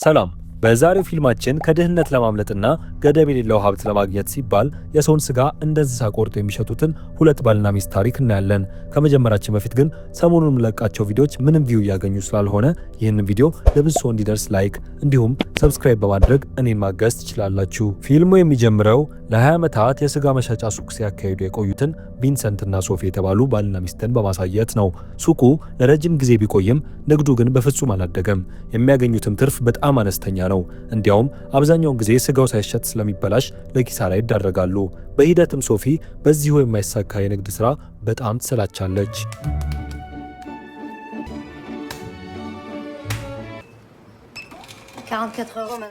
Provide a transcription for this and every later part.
ሰላም። በዛሬው ፊልማችን ከድህነት ለማምለጥና ገደብ የሌለው ሀብት ለማግኘት ሲባል የሰውን ስጋ እንደ እንስሳ ቆርጦ የሚሸጡትን ሁለት ባልና ሚስት ታሪክ እናያለን። ከመጀመራችን በፊት ግን ሰሞኑን የምለቃቸው ቪዲዮዎች ምንም ቪው እያገኙ ስላልሆነ ይህንን ቪዲዮ ለብዙ ሰው እንዲደርስ ላይክ እንዲሁም ሰብስክራይብ በማድረግ እኔን ማገዝ ትችላላችሁ። ፊልሙ የሚጀምረው ለ20 ዓመታት የስጋ መሸጫ ሱቅ ሲያካሂዱ የቆዩትን ቪንሰንት እና ሶፊ የተባሉ ባልና ሚስትን በማሳየት ነው። ሱቁ ለረጅም ጊዜ ቢቆይም ንግዱ ግን በፍጹም አላደገም። የሚያገኙትም ትርፍ በጣም አነስተኛ ነው። እንዲያውም አብዛኛውን ጊዜ ስጋው ሳይሸጥ ስለሚበላሽ ለኪሳራ ይዳረጋሉ። በሂደትም ሶፊ በዚሁ የማይሳካ የንግድ ስራ በጣም ትሰላቻለች።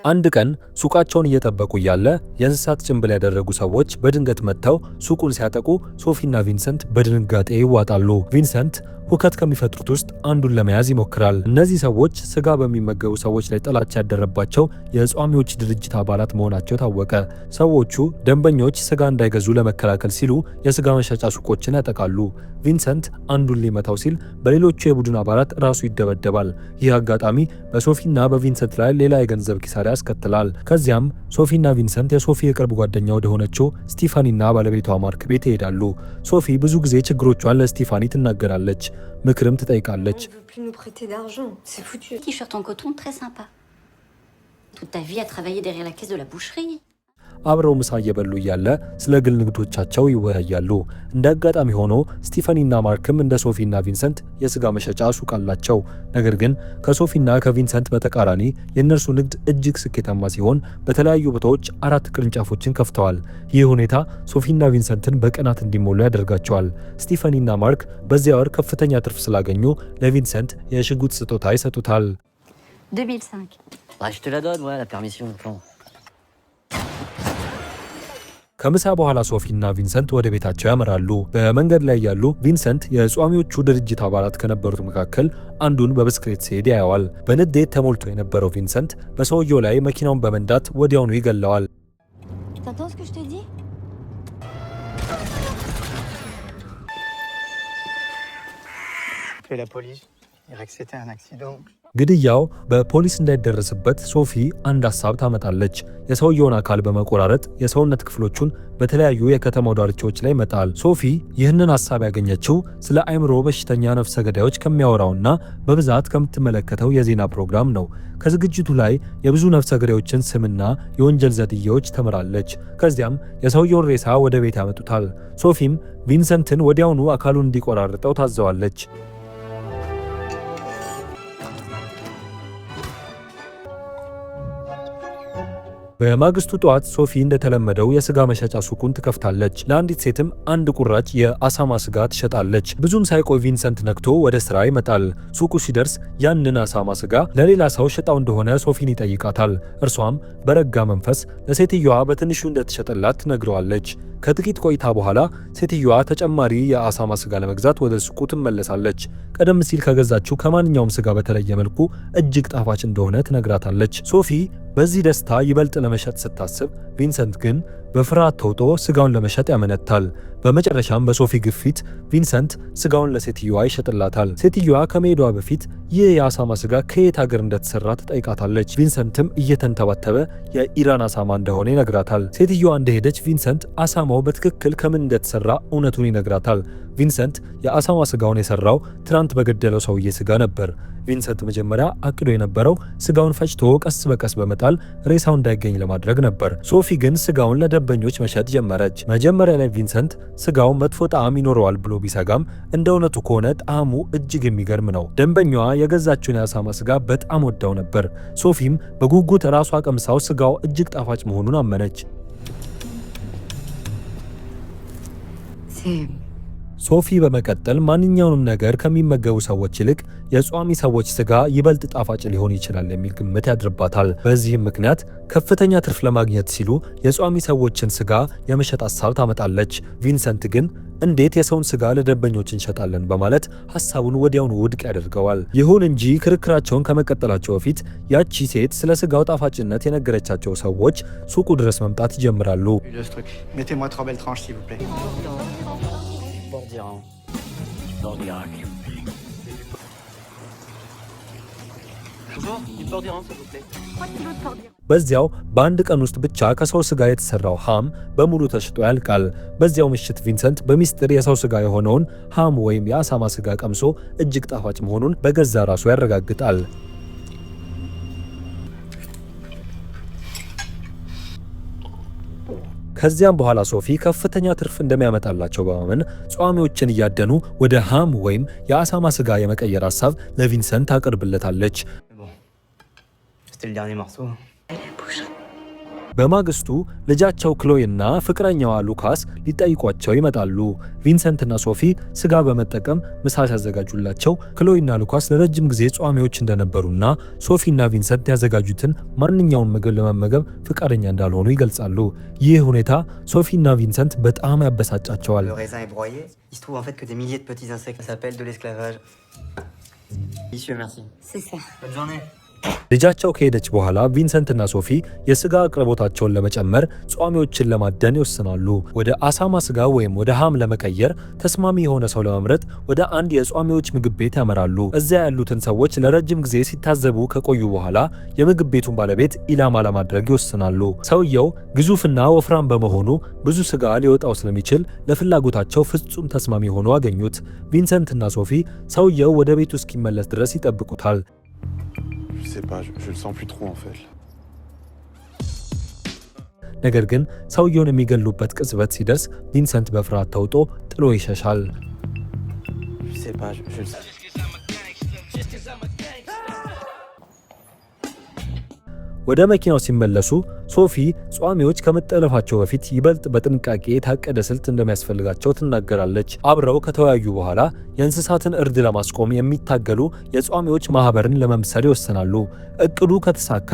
አንድ ቀን ሱቃቸውን እየጠበቁ እያለ የእንስሳት ጭንብል ያደረጉ ሰዎች በድንገት መጥተው ሱቁን ሲያጠቁ ሶፊና ቪንሰንት በድንጋጤ ይዋጣሉ። ቪንሰንት ሁከት ከሚፈጥሩት ውስጥ አንዱን ለመያዝ ይሞክራል። እነዚህ ሰዎች ስጋ በሚመገቡ ሰዎች ላይ ጥላቻ ያደረባቸው የጿሚዎች ድርጅት አባላት መሆናቸው ታወቀ። ሰዎቹ ደንበኞች ስጋ እንዳይገዙ ለመከላከል ሲሉ የስጋ መሸጫ ሱቆችን ያጠቃሉ። ቪንሰንት አንዱን ሊመታው ሲል በሌሎቹ የቡድን አባላት ራሱ ይደበደባል። ይህ አጋጣሚ በሶፊና በቪንሰንት ላይ ሌላ የገንዘብ ኪሳራ ያስከትላል። ከዚያም ሶፊና ቪንሰንት የሶፊ የቅርብ ጓደኛ ወደ ሆነችው ስቲፋኒና ባለቤቷ ማርክ ቤት ይሄዳሉ። ሶፊ ብዙ ጊዜ ችግሮቿን ለስቲፋኒ ትናገራለች፣ ምክርም ትጠይቃለች። አብረው ምሳ እየበሉ እያለ ስለ ግል ንግዶቻቸው ይወያያሉ። እንደ አጋጣሚ ሆኖ ስቲፈኒና ማርክም እንደ ሶፊና ቪንሰንት የስጋ መሸጫ ሱቅ አላቸው። ነገር ግን ከሶፊና ከቪንሰንት በተቃራኒ የእነርሱ ንግድ እጅግ ስኬታማ ሲሆን በተለያዩ ቦታዎች 4 ቅርንጫፎችን ከፍተዋል። ይህ ሁኔታ ሶፊና ቪንሰንትን በቅናት እንዲሞሉ ያደርጋቸዋል። ስቲፈኒና ማርክ በዚያ ወር ከፍተኛ ትርፍ ስላገኙ ለቪንሰንት የሽጉጥ ስጦታ ይሰጡታል። 2005 ከምሳ በኋላ ሶፊና ቪንሰንት ወደ ቤታቸው ያመራሉ። በመንገድ ላይ ያሉ ቪንሰንት የጿሚዎቹ ድርጅት አባላት ከነበሩት መካከል አንዱን በብስክሌት ሲሄድ ያየዋል። በንዴት ተሞልቶ የነበረው ቪንሰንት በሰውየው ላይ መኪናውን በመንዳት ወዲያውኑ ይገለዋል። ግድያው በፖሊስ እንዳይደረስበት ሶፊ አንድ ሐሳብ ታመጣለች። የሰውየውን አካል በመቆራረጥ የሰውነት ክፍሎቹን በተለያዩ የከተማው ዳርቻዎች ላይ መጣል። ሶፊ ይህንን ሐሳብ ያገኘችው ስለ አእምሮ በሽተኛ ነፍሰ ገዳዮች ከሚያወራውና በብዛት ከምትመለከተው የዜና ፕሮግራም ነው። ከዝግጅቱ ላይ የብዙ ነፍሰ ገዳዮችን ስምና የወንጀል ዘዴዎች ተምራለች። ከዚያም የሰውየውን ሬሳ ወደ ቤት ያመጡታል። ሶፊም ቪንሰንትን ወዲያውኑ አካሉን እንዲቆራርጠው ታዘዋለች። በማግስቱ ጠዋት ሶፊ እንደተለመደው የስጋ መሸጫ ሱቁን ትከፍታለች። ለአንዲት ሴትም አንድ ቁራጭ የአሳማ ስጋ ትሸጣለች። ብዙም ሳይቆይ ቪንሰንት ነክቶ ወደ ስራ ይመጣል። ሱቁ ሲደርስ ያንን አሳማ ስጋ ለሌላ ሰው ሸጣው እንደሆነ ሶፊን ይጠይቃታል። እርሷም በረጋ መንፈስ ለሴትየዋ በትንሹ እንደተሸጠላት ትነግረዋለች። ከጥቂት ቆይታ በኋላ ሴትየዋ ተጨማሪ የአሳማ ስጋ ለመግዛት ወደ ሱቁ ትመለሳለች። ቀደም ሲል ከገዛችው ከማንኛውም ስጋ በተለየ መልኩ እጅግ ጣፋጭ እንደሆነ ትነግራታለች። ሶፊ በዚህ ደስታ ይበልጥ ለመሸጥ ስታስብ፣ ቪንሰንት ግን በፍርሃት ተውጦ ስጋውን ለመሸጥ ያመነታል። በመጨረሻም በሶፊ ግፊት ቪንሰንት ስጋውን ለሴትየዋ ይሸጥላታል። ሴትየዋ ከመሄዷ በፊት ይህ የአሳማ ስጋ ከየት ሀገር እንደተሰራ ትጠይቃታለች። ቪንሰንትም እየተንተባተበ የኢራን አሳማ እንደሆነ ይነግራታል። ሴትየዋ እንደሄደች ቪንሰንት አሳማው በትክክል ከምን እንደተሰራ እውነቱን ይነግራታል። ቪንሰንት የአሳማ ስጋውን የሰራው ትናንት በገደለው ሰውዬ ስጋ ነበር። ቪንሰንት መጀመሪያ አቅዶ የነበረው ስጋውን ፈጭቶ ቀስ በቀስ በመጣል ሬሳው እንዳይገኝ ለማድረግ ነበር። ሶፊ ግን ስጋውን ለደንበኞች መሸጥ ጀመረች። መጀመሪያ ላይ ቪንሰንት ስጋው መጥፎ ጣዕም ይኖረዋል ብሎ ቢሰጋም እንደ እውነቱ ከሆነ ጣዕሙ እጅግ የሚገርም ነው። ደንበኛዋ የገዛችውን የአሳማ ስጋ በጣም ወዳው ነበር። ሶፊም በጉጉት ራሷ ቀምሳው ስጋው እጅግ ጣፋጭ መሆኑን አመነች። ሶፊ በመቀጠል ማንኛውንም ነገር ከሚመገቡ ሰዎች ይልቅ የጿሚ ሰዎች ስጋ ይበልጥ ጣፋጭ ሊሆን ይችላል የሚል ግምት ያድርባታል። በዚህም ምክንያት ከፍተኛ ትርፍ ለማግኘት ሲሉ የጿሚ ሰዎችን ስጋ የመሸጥ ሐሳብ ታመጣለች። ቪንሰንት ግን እንዴት የሰውን ስጋ ለደንበኞች እንሸጣለን በማለት ሐሳቡን ወዲያውኑ ውድቅ ያደርገዋል። ይሁን እንጂ ክርክራቸውን ከመቀጠላቸው በፊት ያቺ ሴት ስለ ስጋው ጣፋጭነት የነገረቻቸው ሰዎች ሱቁ ድረስ መምጣት ይጀምራሉ። Bonjour, une porc s'il vous plaît. በዚያው በአንድ ቀን ውስጥ ብቻ ከሰው ስጋ የተሰራው ሃም በሙሉ ተሽጦ ያልቃል። በዚያው ምሽት ቪንሰንት በሚስጥር የሰው ስጋ የሆነውን ሃም ወይም የአሳማ ስጋ ቀምሶ እጅግ ጣፋጭ መሆኑን በገዛ ራሱ ያረጋግጣል። ከዚያም በኋላ ሶፊ ከፍተኛ ትርፍ እንደሚያመጣላቸው በማመን ጿሚዎችን እያደኑ ወደ ሃም ወይም የአሳማ ስጋ የመቀየር ሐሳብ ለቪንሰንት አቅርብለታለች። በማግስቱ ልጃቸው ክሎይና ፍቅረኛዋ ሉካስ ሊጠይቋቸው ይመጣሉ። ቪንሰንትና ሶፊ ስጋ በመጠቀም ምሳ ሲያዘጋጁላቸው ክሎይና ሉካስ ለረጅም ጊዜ ጿሚዎች እንደነበሩና ሶፊና ቪንሰንት ያዘጋጁትን ማንኛውን ምግብ ለመመገብ ፍቃደኛ እንዳልሆኑ ይገልጻሉ። ይህ ሁኔታ ሶፊና ቪንሰንት በጣም ያበሳጫቸዋል። ልጃቸው ከሄደች በኋላ ቪንሰንትና ሶፊ የስጋ አቅርቦታቸውን ለመጨመር ጿሚዎችን ለማደን ይወስናሉ። ወደ አሳማ ስጋ ወይም ወደ ሃም ለመቀየር ተስማሚ የሆነ ሰው ለመምረጥ ወደ አንድ የጿሚዎች ምግብ ቤት ያመራሉ። እዚያ ያሉትን ሰዎች ለረጅም ጊዜ ሲታዘቡ ከቆዩ በኋላ የምግብ ቤቱን ባለቤት ኢላማ ለማድረግ ይወስናሉ። ሰውየው ግዙፍና ወፍራም በመሆኑ ብዙ ስጋ ሊወጣው ስለሚችል ለፍላጎታቸው ፍጹም ተስማሚ ሆኖ አገኙት። ቪንሰንትና ሶፊ ሰውየው ወደ ቤቱ እስኪመለስ ድረስ ይጠብቁታል። Je sais pas, je le sens plus trop en fait. ነገር ግን ሰውየውን የሚገሉበት ቅጽበት ሲደርስ ቪንሰንት በፍርሃት ተውጦ ጥሎ ይሸሻል። Je sais pas, je le sens. ወደ መኪናው ሲመለሱ ሶፊ ጿሚዎች ከመጠለፋቸው በፊት ይበልጥ በጥንቃቄ የታቀደ ስልት እንደሚያስፈልጋቸው ትናገራለች። አብረው ከተወያዩ በኋላ የእንስሳትን እርድ ለማስቆም የሚታገሉ የጿሚዎች ማህበርን ለመምሰል ይወስናሉ። እቅዱ ከተሳካ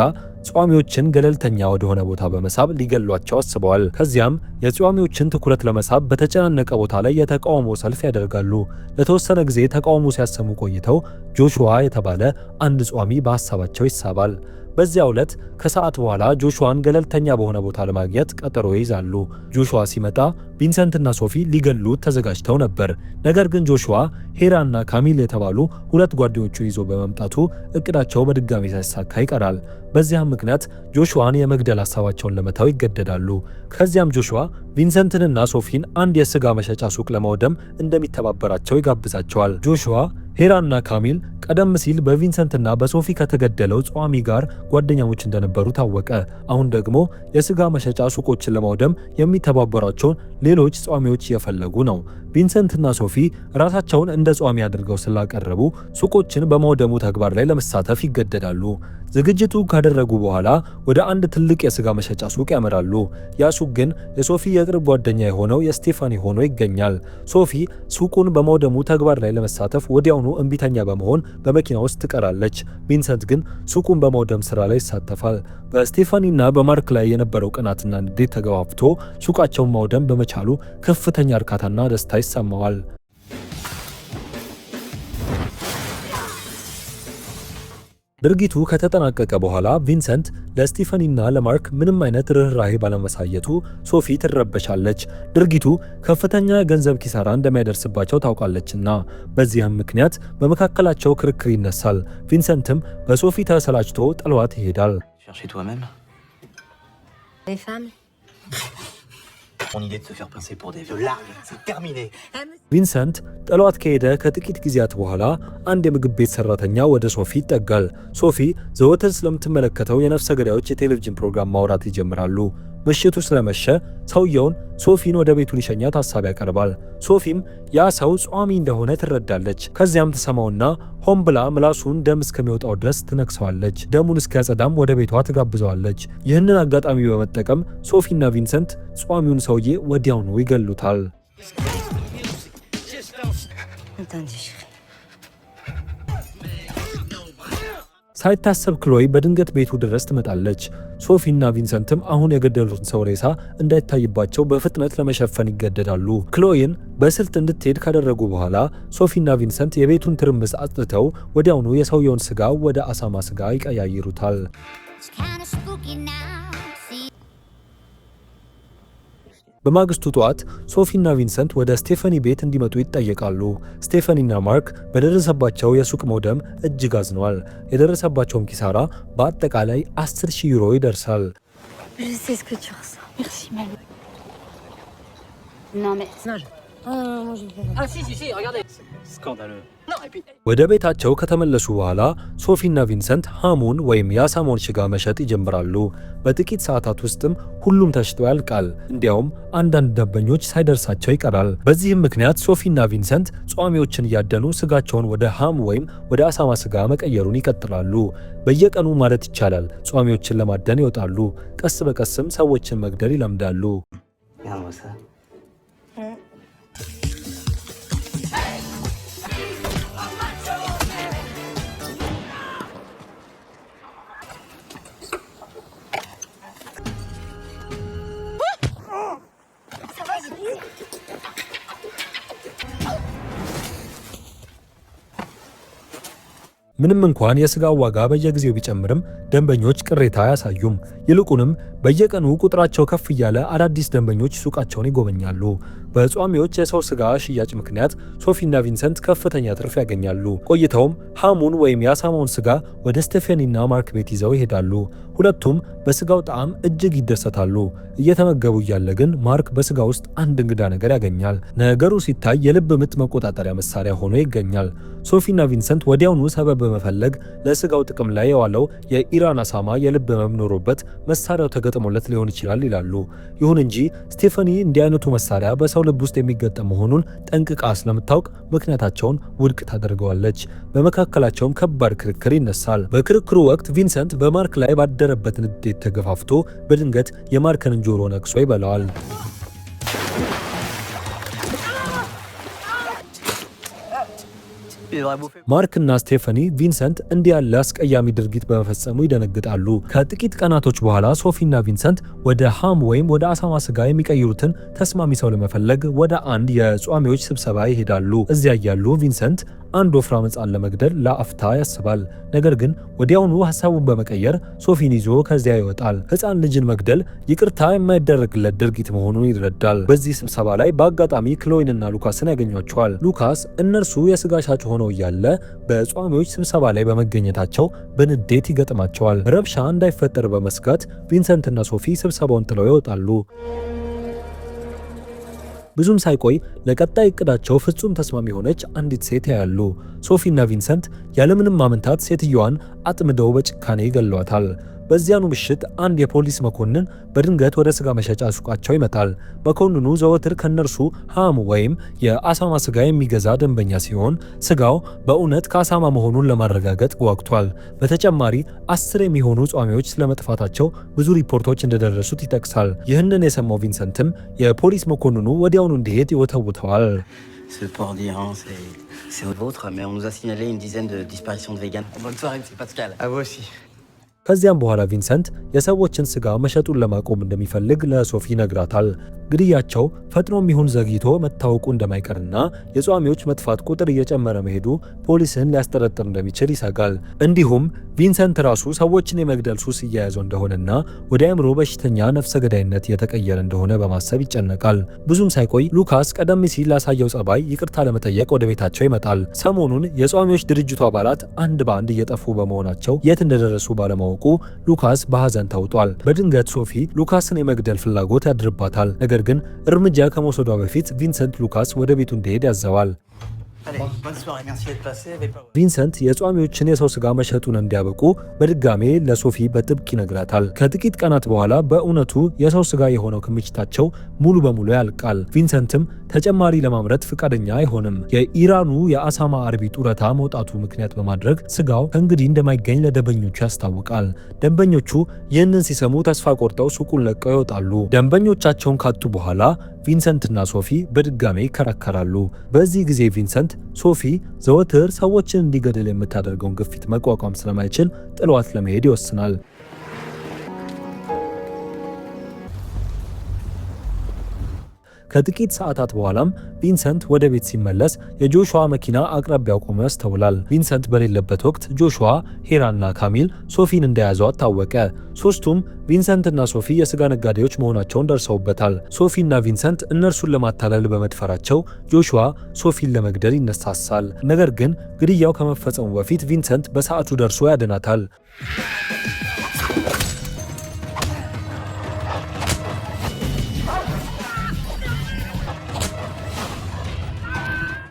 ጿሚዎችን ገለልተኛ ወደሆነ ቦታ በመሳብ ሊገሏቸው አስበዋል። ከዚያም የጿሚዎችን ትኩረት ለመሳብ በተጨናነቀ ቦታ ላይ የተቃውሞ ሰልፍ ያደርጋሉ። ለተወሰነ ጊዜ ተቃውሞ ሲያሰሙ ቆይተው ጆሹዋ የተባለ አንድ ጿሚ በሐሳባቸው ይሳባል። በዚያው ዕለት ከሰዓት በኋላ ጆሹዋን ገለልተኛ በሆነ ቦታ ለማግኘት ቀጠሮ ይይዛሉ። ጆሹዋ ሲመጣ ቪንሰንትና ሶፊ ሊገሉት ተዘጋጅተው ነበር። ነገር ግን ጆሹዋ ሄራና ካሚል የተባሉ ሁለት ጓደኞቹን ይዞ በመምጣቱ እቅዳቸው በድጋሚ ሳይሳካ ይቀራል። በዚያም ምክንያት ጆሹዋን የመግደል ሐሳባቸውን ለመተው ይገደዳሉ። ከዚያም ጆሹዋ ቪንሰንትንና ሶፊን አንድ የስጋ መሸጫ ሱቅ ለማውደም እንደሚተባበራቸው ይጋብዛቸዋል። ጆሹዋ ሄራና ካሚል ቀደም ሲል በቪንሰንትና በሶፊ ከተገደለው ጿሚ ጋር ጓደኛሞች እንደነበሩ ታወቀ። አሁን ደግሞ የስጋ መሸጫ ሱቆችን ለማውደም የሚተባበሯቸውን ሌሎች ጿሚዎች እየፈለጉ ነው። ቪንሰንትና ሶፊ ራሳቸውን እንደ ጿሚ አድርገው ስላቀረቡ ሱቆችን በማውደሙ ተግባር ላይ ለመሳተፍ ይገደዳሉ። ዝግጅቱ ካደረጉ በኋላ ወደ አንድ ትልቅ የስጋ መሸጫ ሱቅ ያመራሉ። ያ ሱቅ ግን የሶፊ የቅርብ ጓደኛ የሆነው የስቴፋኒ ሆኖ ይገኛል። ሶፊ ሱቁን በማውደሙ ተግባር ላይ ለመሳተፍ ወዲያውኑ እምቢተኛ በመሆን በመኪና ውስጥ ትቀራለች። ቪንሰንት ግን ሱቁን በማውደም ስራ ላይ ይሳተፋል። በስቴፋኒና በማርክ ላይ የነበረው ቅናትና ንዴት ተገፋፍቶ ሱቃቸውን ማውደም በመቻሉ ከፍተኛ እርካታና ደስታ ይሰማዋል። ድርጊቱ ከተጠናቀቀ በኋላ ቪንሰንት ለስቲፈኒና ለማርክ ምንም አይነት ርህራሄ ባለማሳየቱ ሶፊ ትረበሻለች። ድርጊቱ ከፍተኛ ገንዘብ ኪሳራ እንደሚያደርስባቸው ታውቃለችና በዚህም ምክንያት በመካከላቸው ክርክር ይነሳል። ቪንሰንትም በሶፊ ተሰላችቶ ጥሏት ይሄዳል። ቪንሰንት ጥሏት ከሄደ ከጥቂት ጊዜያት በኋላ አንድ የምግብ ቤት ሰራተኛ ወደ ሶፊ ይጠጋል። ሶፊ ዘወትር ስለምትመለከተው የነፍሰ ገዳዮች የቴሌቪዥን ፕሮግራም ማውራት ይጀምራሉ። ምሽቱ ስለመሸ ሰውየውን ሶፊን ወደ ቤቱ ሊሸኛት ሐሳብ ያቀርባል። ሶፊም ያ ሰው ጿሚ እንደሆነ ትረዳለች። ከዚያም ትሰማውና ሆን ብላ ምላሱን ደም እስከሚወጣው ድረስ ትነክሰዋለች። ደሙን እስኪያጸዳም ወደ ቤቷ ትጋብዘዋለች። ይህንን አጋጣሚ በመጠቀም ሶፊና ቪንሰንት ጿሚውን ሰውዬ ወዲያውኑ ይገሉታል። ሳይታሰብ ክሎይ በድንገት ቤቱ ድረስ ትመጣለች። ሶፊና ቪንሰንትም አሁን የገደሉትን ሰው ሬሳ እንዳይታይባቸው በፍጥነት ለመሸፈን ይገደዳሉ። ክሎይን በስልት እንድትሄድ ካደረጉ በኋላ ሶፊና ቪንሰንት የቤቱን ትርምስ አጥተው ወዲያውኑ የሰውየውን ስጋ ወደ አሳማ ስጋ ይቀያይሩታል። በማግስቱ ጠዋት ሶፊና ቪንሰንት ወደ ስቴፈኒ ቤት እንዲመጡ ይጠየቃሉ። ስቴፈኒና ማርክ በደረሰባቸው የሱቅ መውደም እጅግ አዝነዋል። የደረሰባቸውም ኪሳራ በአጠቃላይ 10,000 ዩሮ ይደርሳል። ወደ ቤታቸው ከተመለሱ በኋላ ሶፊና ቪንሰንት ሃሙን ወይም የአሳማውን ስጋ መሸጥ ይጀምራሉ። በጥቂት ሰዓታት ውስጥም ሁሉም ተሽጦ ያልቃል። እንዲያውም አንዳንድ ደንበኞች ሳይደርሳቸው ይቀራል። በዚህም ምክንያት ሶፊና ቪንሰንት ጿሚዎችን እያደኑ ስጋቸውን ወደ ሃም ወይም ወደ አሳማ ስጋ መቀየሩን ይቀጥላሉ። በየቀኑ ማለት ይቻላል ጿሚዎችን ለማደን ይወጣሉ። ቀስ በቀስም ሰዎችን መግደል ይለምዳሉ። ምንም እንኳን የስጋው ዋጋ በየጊዜው ቢጨምርም ደንበኞች ቅሬታ አያሳዩም። ይልቁንም በየቀኑ ቁጥራቸው ከፍ እያለ አዳዲስ ደንበኞች ሱቃቸውን ይጎበኛሉ። በጿሚዎች የሰው ስጋ ሽያጭ ምክንያት ሶፊና ቪንሰንት ከፍተኛ ትርፍ ያገኛሉ። ቆይተውም ሃሙን ወይም የአሳማውን ስጋ ወደ ስቴፈኒና ማርክ ቤት ይዘው ይሄዳሉ። ሁለቱም በስጋው ጣዕም እጅግ ይደሰታሉ። እየተመገቡ እያለ ግን ማርክ በስጋ ውስጥ አንድ እንግዳ ነገር ያገኛል። ነገሩ ሲታይ የልብ ምት መቆጣጠሪያ መሳሪያ ሆኖ ይገኛል። ሶፊና ቪንሰንት ወዲያውኑ ሰበብ በመፈለግ ለስጋው ጥቅም ላይ የዋለው የኢራን አሳማ የልብ ህመም ኖሮበት መሳሪያው ተገጥሞለት ሊሆን ይችላል ይላሉ። ይሁን እንጂ ስቴፈኒ እንዲህ አይነቱ መሳሪያ በሰው ልብ ውስጥ የሚገጠም መሆኑን ጠንቅቃ ስለምታውቅ ምክንያታቸውን ውድቅ ታደርገዋለች። በመካከላቸውም ከባድ ክርክር ይነሳል። በክርክሩ ወቅት ቪንሰንት በማርክ ላይ ባደረበት ንዴት ተገፋፍቶ በድንገት የማርክን ጆሮ ነክሶ ይበላዋል። ማርክና ስቴፈኒ ቪንሰንት እንዲህ ያለ አስቀያሚ ድርጊት በመፈጸሙ ይደነግጣሉ። ከጥቂት ቀናቶች በኋላ ሶፊና ቪንሰንት ወደ ሃም ወይም ወደ አሳማ ስጋ የሚቀይሩትን ተስማሚ ሰው ለመፈለግ ወደ አንድ የጿሚዎች ስብሰባ ይሄዳሉ። እዚያ ያሉ ቪንሰንት አንድ ወፍራም ሕፃን ለመግደል ለአፍታ ያስባል። ነገር ግን ወዲያውኑ ሐሳቡን በመቀየር ሶፊን ይዞ ከዚያ ይወጣል። ሕፃን ልጅን መግደል ይቅርታ የማይደረግለት ድርጊት መሆኑን ይረዳል። በዚህ ስብሰባ ላይ በአጋጣሚ ክሎይንና ሉካስን ያገኟቸዋል። ሉካስ እነርሱ የስጋ ሻጭ ሆነው እያለ በጿሚዎች ስብሰባ ላይ በመገኘታቸው በንዴት ይገጥማቸዋል። ረብሻ እንዳይፈጠር በመስጋት ቪንሰንትና ሶፊ ስብሰባውን ጥለው ይወጣሉ። ብዙም ሳይቆይ ለቀጣይ እቅዳቸው ፍጹም ተስማሚ የሆነች አንዲት ሴት ያያሉ። ሶፊና ቪንሰንት ያለምንም ማመንታት ሴትየዋን አጥምደው በጭካኔ ይገሏታል። በዚያኑ ምሽት አንድ የፖሊስ መኮንን በድንገት ወደ ስጋ መሸጫ ሱቃቸው ይመጣል። መኮንኑ ዘወትር ከነርሱ ሃም ወይም የአሳማ ስጋ የሚገዛ ደንበኛ ሲሆን ስጋው በእውነት ከአሳማ መሆኑን ለማረጋገጥ ወቅቷል። በተጨማሪ 10 የሚሆኑ ጿሚዎች ስለመጥፋታቸው ብዙ ሪፖርቶች እንደደረሱት ይጠቅሳል። ይህንን የሰማው ቪንሰንትም የፖሊስ መኮንኑ ወዲያውኑ እንዲሄድ ይወተውተዋል። Ce port d'Iran, c'est vôtre, mais on nous a signalé une dizaine de disparitions de véganes. Bonne soirée, M. Pascal. À vous aussi. ከዚያም በኋላ ቪንሰንት የሰዎችን ስጋ መሸጡን ለማቆም እንደሚፈልግ ለሶፊ ይነግራታል። ግድያቸው ፈጥኖም ይሁን ዘግይቶ መታወቁ እንደማይቀርና የጿሚዎች መጥፋት ቁጥር እየጨመረ መሄዱ ፖሊስን ሊያስጠረጥር እንደሚችል ይሰጋል። እንዲሁም ቪንሰንት ራሱ ሰዎችን የመግደል ሱስ እየያዘው እንደሆነና ወደ አእምሮ በሽተኛ ነፍሰ ገዳይነት እየተቀየረ እንደሆነ በማሰብ ይጨነቃል። ብዙም ሳይቆይ ሉካስ ቀደም ሲል ላሳየው ጸባይ ይቅርታ ለመጠየቅ ወደ ቤታቸው ይመጣል። ሰሞኑን የጿሚዎች ድርጅቱ አባላት አንድ በአንድ እየጠፉ በመሆናቸው የት እንደደረሱ ባለማወቁ ሉካስ በሐዘን ተውጧል። በድንገት ሶፊ ሉካስን የመግደል ፍላጎት ያድርባታል። ነገር ግን እርምጃ ከመውሰዷ በፊት ቪንሰንት ሉካስ ወደ ቤቱ እንዲሄድ ያዘዋል። ቪንሰንት የጿሚዎችን የሰው ስጋ መሸጡን እንዲያበቁ በድጋሜ ለሶፊ በጥብቅ ይነግራታል። ከጥቂት ቀናት በኋላ በእውነቱ የሰው ስጋ የሆነው ክምችታቸው ሙሉ በሙሉ ያልቃል። ቪንሰንትም ተጨማሪ ለማምረት ፍቃደኛ አይሆንም። የኢራኑ የአሳማ አርቢ ጡረታ መውጣቱ ምክንያት በማድረግ ስጋው ከእንግዲህ እንደማይገኝ ለደንበኞቹ ያስታውቃል። ደንበኞቹ ይህንን ሲሰሙ ተስፋ ቆርጠው ሱቁን ለቀው ይወጣሉ። ደንበኞቻቸውን ካጡ በኋላ ቪንሰንትና ሶፊ በድጋሜ ይከራከራሉ። በዚህ ጊዜ ቪንሰንት ሶፊ ዘወትር ሰዎችን እንዲገድል የምታደርገውን ግፊት መቋቋም ስለማይችል ጥሏት ለመሄድ ይወስናል። ከጥቂት ሰዓታት በኋላም ቪንሰንት ወደ ቤት ሲመለስ የጆሹዋ መኪና አቅራቢያው ቆሞ ያስተውላል። ቪንሰንት በሌለበት ወቅት ጆሹዋ፣ ሄራና ካሚል ሶፊን እንደያዟት ታወቀ። ሶስቱም ቪንሰንትና ሶፊ የስጋ ነጋዴዎች መሆናቸውን ደርሰውበታል። ሶፊና ቪንሰንት እነርሱን ለማታለል በመድፈራቸው ጆሹዋ ሶፊን ለመግደል ይነሳሳል። ነገር ግን ግድያው ከመፈጸሙ በፊት ቪንሰንት በሰዓቱ ደርሶ ያድናታል።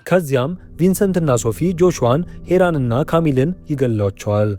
ከዚያም ቪንሰንትና ሶፊ ጆሹዋን፣ ሄራንና ካሚልን ይገሏቸዋል።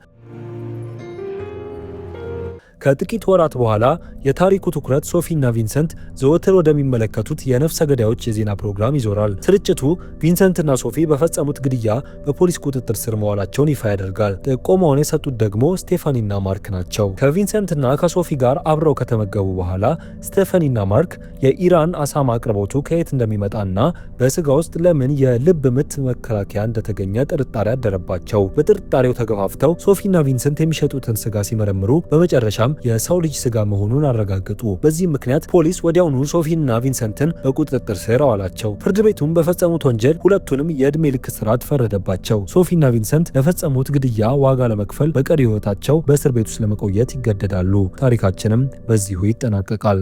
ከጥቂት ወራት በኋላ የታሪኩ ትኩረት ሶፊና ቪንሰንት ዘወትር ወደሚመለከቱት የነፍሰ ገዳዮች የዜና ፕሮግራም ይዞራል። ስርጭቱ ቪንሰንትና ሶፊ በፈጸሙት ግድያ በፖሊስ ቁጥጥር ስር መዋላቸውን ይፋ ያደርጋል። ጥቆማውን የሰጡት ደግሞ ስቴፋኒና ማርክ ናቸው። ከቪንሰንትና ከሶፊ ጋር አብረው ከተመገቡ በኋላ ስቴፋኒና ማርክ የኢራን አሳማ አቅርቦቱ ከየት እንደሚመጣና በስጋ ውስጥ ለምን የልብ ምት መከላከያ እንደተገኘ ጥርጣሬ አደረባቸው። በጥርጣሬው ተገፋፍተው ሶፊና ቪንሰንት የሚሸጡትን ስጋ ሲመረምሩ በመጨረሻም የሰው ልጅ ስጋ መሆኑን አረጋገጡ። በዚህ ምክንያት ፖሊስ ወዲያውኑ ሶፊና ቪንሰንትን በቁጥጥር ስር አዋላቸው። ፍርድ ቤቱም በፈጸሙት ወንጀል ሁለቱንም የዕድሜ ልክ እስራት ፈረደባቸው። ሶፊና ቪንሰንት ለፈጸሙት ግድያ ዋጋ ለመክፈል በቀሪ ሕይወታቸው በእስር ቤት ውስጥ ለመቆየት ይገደዳሉ። ታሪካችንም በዚሁ ይጠናቀቃል።